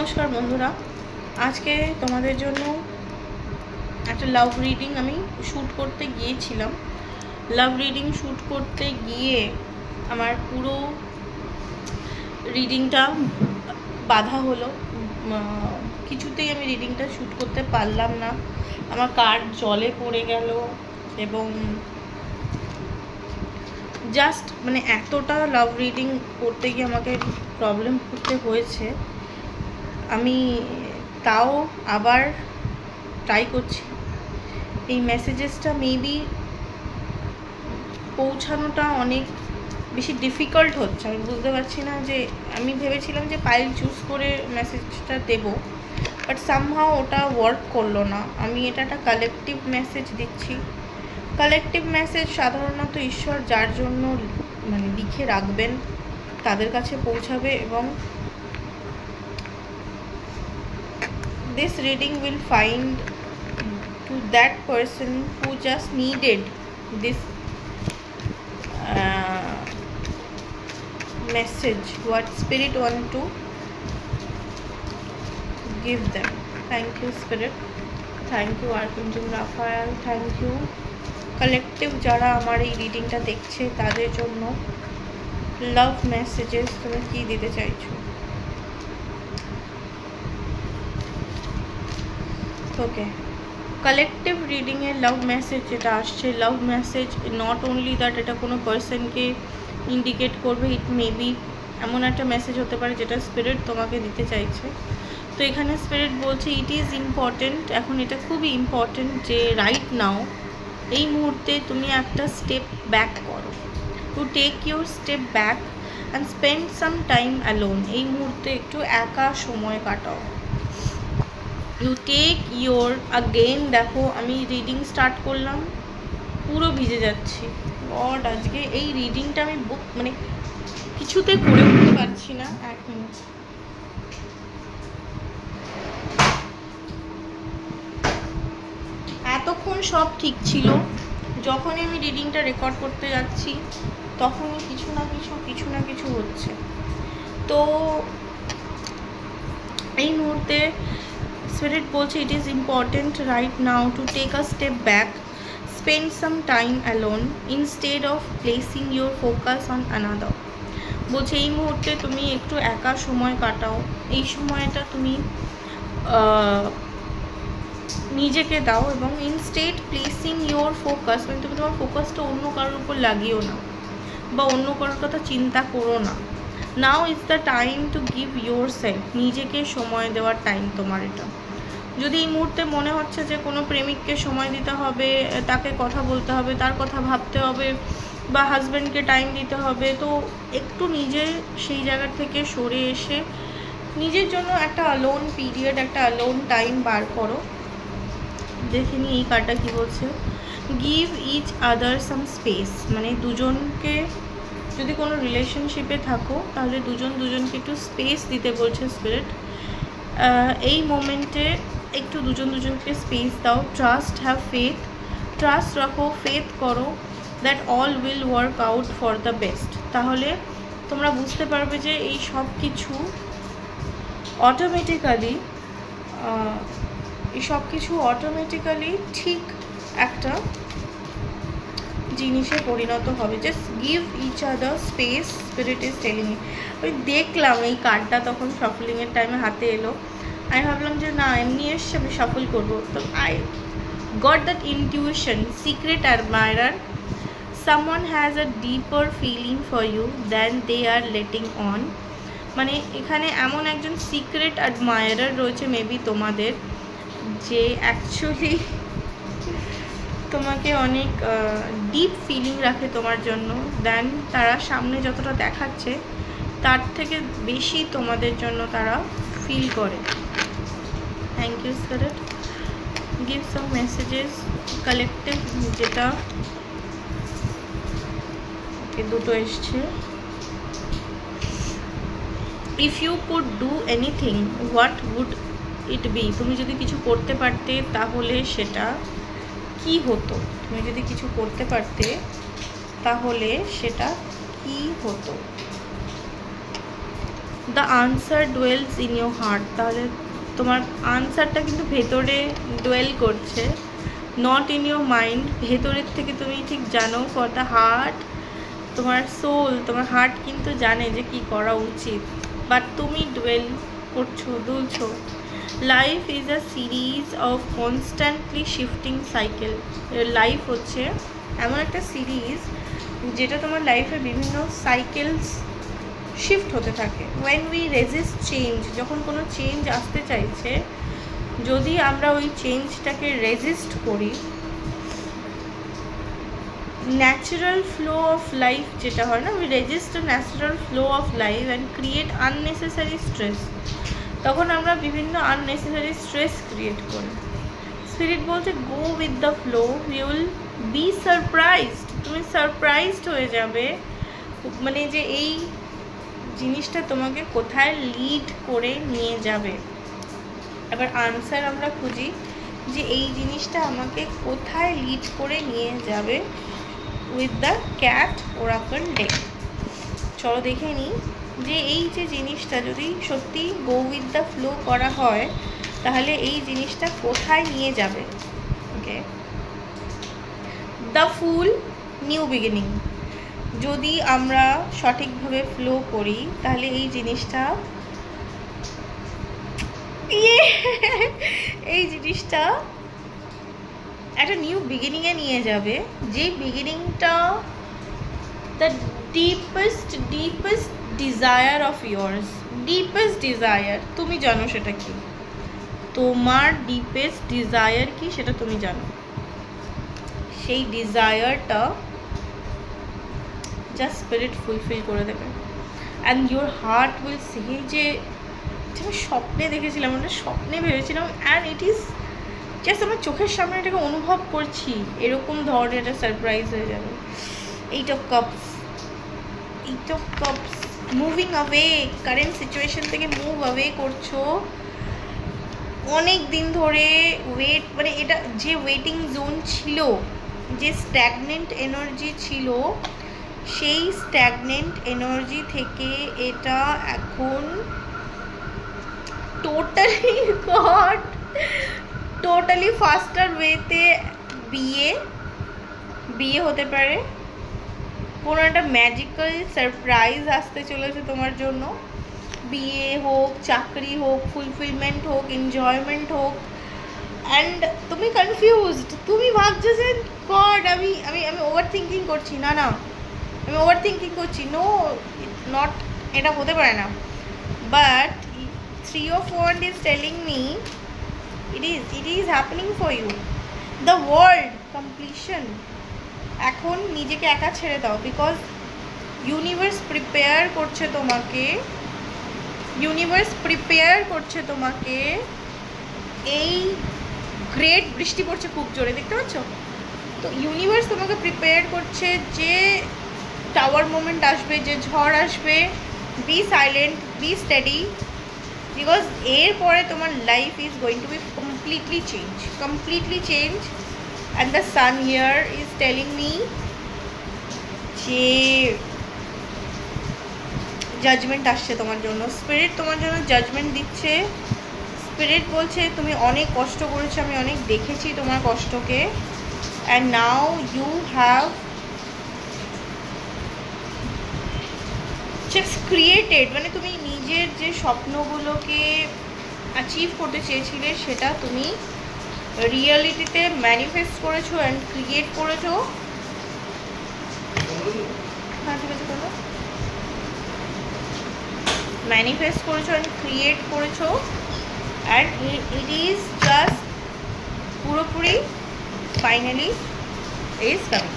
নমস্কার বন্ধুরা, আজকে তোমাদের জন্য একটা লাভ রিডিং আমি শ্যুট করতে গিয়েছিলাম। লাভ রিডিং শ্যুট করতে গিয়ে আমার পুরো রিডিংটা বাধা হলো, কিছুতেই আমি রিডিংটা শ্যুট করতে পারলাম না। আমার কার্ড জলে পড়ে গেল এবং জাস্ট মানে এতটা লাভ রিডিং করতে গিয়ে আমাকে প্রবলেম করতে হয়েছে। আমি তাও আবার ট্রাই করছি। এই মেসেজেসটা মেবি পৌঁছানোটা অনেক বেশি ডিফিকাল্ট হচ্ছে। আমি বুঝতে পারছি না, যে আমি ভেবেছিলাম যে পাইল চুজ করে মেসেজটা দেবো, বাট সামহাও ওটা ওয়ার্ক করলো না। আমি এটা একটা কালেকটিভ মেসেজ দিচ্ছি। কালেকটিভ মেসেজ সাধারণত ঈশ্বর যার জন্য মানে লিখে রাখবেন তাদের কাছে পৌঁছাবে, এবং this reading will find to that person who just needed this message, what spirit want to give them. Thank you spirit, thank you Archangel Raphael, thank you collective যারা আমার এই রিডিংটা দেখছে তাদের জন্য লাভ মেসেজেস তুমি কি দিতে চাইছো। ওকে, কালেকটিভ রিডিংয়ে লাভ মেসেজ যেটা আসছে, লাভ মেসেজ নট অনলি দ্যাট এটা কোনো পার্সনকে ইন্ডিকেট করবে, ইট মেবি এমন একটা মেসেজ হতে পারে যেটা স্পিরিট তোমাকে দিতে চাইছে। তো এখানে স্পিরিট বলছে ইট ইজ ইম্পর্টেন্ট, এখন এটা খুবই ইম্পর্টেন্ট যে রাইট নাও এই মুহূর্তে তুমি একটা স্টেপ ব্যাক করো, to take your step back and spend some time alone. এই মুহূর্তে একটু একা সময় কাটাও। ইউ টেক ইয়োর আগেন, দেখো আমি রিডিং স্টার্ট করলাম, পুরো ভিজে যাচ্ছি। গড, আজকে এই রিডিংটা আমি মানে কিছুতে করে উঠতে পারছি না। এক মিনিট, এতক্ষণ সব ঠিক ছিল, যখনই আমি রিডিংটা রেকর্ড করতে যাচ্ছি তখনই কিছু না কিছু হচ্ছে। তো এই মুহূর্তে Spirit বলছে it is important right now to take a step back, spend some time alone instead of placing your focus on another. বলছে এই মুহূর্তে তুমি একটু একা সময় কাটাও, এই সময়টা তুমি নিজেকে দাও, এবং ইনস্টেড প্লেসিং ইয়োর ফোকাস, মানে তুমি তোমার ফোকাসটা অন্য কারোর উপর লাগিও না বা অন্য কারোর কথা চিন্তা করো না। Now is the time to give your self, নিজেকে সময় দেওয়ার টাইম তোমার এটা। যদি এই মুহূর্তে মনে হচ্ছে যে কোনো প্রেমিককে সময় দিতে হবে, তাকে কথা বলতে হবে, তার কথা ভাবতে হবে, বা হাজব্যান্ডকে টাইম দিতে হবে, তো একটু নিজে সেই জায়গা থেকে সরে এসে নিজের জন্য একটা অ্যালোন পিরিয়ড, একটা অ্যালোন টাইম বার করো। দেখে নিই এই কার্ডটা কী বলছে। Give each other some space, মানে দুজনকে যদি কোনো রিলেশনশিপে থাকো তাহলে দুজনকে একটু স্পেস দিতে বলছে স্পিরিট। এই মোমেন্টে একটু দুজনকে স্পেস দাও। ট্রাস্ট, হ্যাভ ফেথ, ট্রাস্ট রাখো, ফেথ করো, that all will work out for the best. তাহলে তোমরা বুঝতে পারবে যে এই সব কিছু অটোমেটিক্যালি ঠিক একটা জিনিসে পরিণত হবে। Just give each other space, spirit is telling me. আমি দেখলাম এই কার্ডটা তখন শাফলিংয়ের টাইমে হাতে এলো, আমি ভাবলাম যে না এমনি এসছে, আমি শাফল করবো। তো I got that intuition, secret admirer, someone has a deeper feeling for you than they are letting on. মানে এখানে এমন একজন সিক্রেট অ্যাডমায়ারার রয়েছে মেবি তোমাদের, যে অ্যাকচুয়ালি তোমাকে অনেক ডিপ ফিলিং রাখে তোমার জন্য, দেন তারা সামনে যতটা দেখাচ্ছে তার থেকে বেশি তোমাদের জন্য তারা ফিল করে। Thank you spirit, give some messages collective, যেটা দুটো এসছে। If you could do anything what would it be, তুমি যদি কিছু করতে পারতে তাহলে সেটা কি হতো, তুমি যদি কিছু করতে পারতে তাহলে সেটা কি হতো। The answer duels in your heart, তাহলে তোমার আনসারটা কিন্তু ভেতরে ডুয়েল করছে, নট ইন ইয়োর মাইন্ড। ভেতরের থেকে তুমি ঠিক জানো, ফর দ্য হার্ট, তোমার সোল, তোমার হার্ট কিন্তু জানে যে কি করা উচিত, বাট তুমি ডুয়েল করছো, দুলছো। Life is a series of constantly shifting cycle. Life হচ্ছে এমন একটা সিরিজ যেটা তোমার লাইফে বিভিন্ন সাইকেলস শিফট হতে থাকে। ওয়েন উই রেজিস্ট চেঞ্জ, যখন কোনো চেঞ্জ আসতে চাইছে, যদি আমরা ওই চেঞ্জটাকে রেজিস্ট করি, ন্যাচারাল ফ্লো অফ লাইফ যেটা হয় না, we resist the natural flow of life and create unnecessary stress, তখন আমরা বিভিন্ন আননেসেসারি স্ট্রেস ক্রিয়েট করি। স্পিরিট বলছে go with the flow, you will be surprised, তুমি সারপ্রাইজড হয়ে যাবে, মানে যে এই জিনিসটা তোমাকে কোথায় লিড করে নিয়ে যাবে। এবার আনসার আমরা খুঁজি যে এই জিনিসটা আমাকে কোথায় লিড করে নিয়ে যাবে with the cat oracle deck. চলো দেখে নিই যে এই যে জিনিসটা যদি সত্যি গো উইথ দ্য ফ্লো করা হয়, তাহলে এই জিনিসটা কোথায় নিয়ে যাবে। ওকে, দ্য ফুল, নিউ বিগিনিং। যদি আমরা সঠিকভাবে ফ্লো করি, তাহলে এই জিনিসটা একটা নিউ বিগিনিংয়ে নিয়ে যাবে, যে বিগিনিংটা the deepest desire of years, deepest desire, তুমি জানো সেটা কি, তোমার ডিপেস্ট ডিজায়ার কি সেটা তুমি জানো। সেই ডিজায়ারটা জাস্ট স্পিরিট ফুলফিল করে দেবে, and your heart will say যে আমি স্বপ্নে দেখেছিলাম, ওটা স্বপ্নে ভেবেছিলাম, অ্যান্ড ইট ইজ জাস্ট আমার চোখের সামনে এটাকে অনুভব করছি, এরকম ধরনের একটা সারপ্রাইজ হয়ে যাবে। Eight of cups, moving away, current situation থেকে মুভ অ্যাওয়ে করছো, অনেক দিন ধরে ওয়েট, মানে এটা যে ওয়েটিং জোন ছিল, যে স্ট্যাগনেন্ট এনার্জি ছিল, সেই স্ট্যাগনেন্ট এনার্জি থেকে এটা এখন টোটালি ফাস্টার ওয়েতে বিয়ে হতে পারে, কোনো একটা ম্যাজিক্যাল সারপ্রাইজ আসতে চলেছে তোমার জন্য, বিয়ে হোক, চাকরি হোক, ফুলফিলমেন্ট হোক, এনজয়মেন্ট হোক, অ্যান্ড তুমি কনফিউজড, তুমি ভাবছো যে গড আমি আমি আমি ওভার থিঙ্কিং করছি, না আমি ওভার থিঙ্কিং করছি, নো নট, এটা হতে পারে না। But 3 of Wands is telling me it is happening for you. The world completion. এখন নিজেকে একা ছেড়ে দাও, বিকজ ইউনিভার্স প্রিপেয়ার করছে তোমাকে, এই গ্রেট বৃষ্টি পড়ছে খুব জোরে, দেখতে পাচ্ছ তো, ইউনিভার্স তোমাকে প্রিপেয়ার করছে যে টাওয়ার মোমেন্ট আসবে, যে ঝড় আসবে, be silent, be steady, because এরপরে তোমার life is going to be completely change, and the sun here is telling me যে জাজমেন্ট আসছে তোমার জন্য, স্পিরিট তোমার জন্য জাজমেন্ট দিচ্ছে। স্পিরিট বলছে তুমি অনেক কষ্ট করেছো, আমি অনেক দেখেছি তোমার কষ্টকে, and now you have just created, মানে তুমি নিজের যে স্বপ্নগুলোকে অ্যাচিভ করতে চেয়েছিলে সেটা তুমি রিয়েলিটিতে ম্যানিফেস্ট করেছো অ্যান্ড ক্রিয়েট করেছো। হ্যাঁ ঠিক আছে, বলো। ম্যানিফেস্ট করেছো অ্যান্ড ক্রিয়েট করেছো, অ্যান্ড ইট ইজ জাস্ট পুরোপুরি ফাইনালি ইজ কামিং।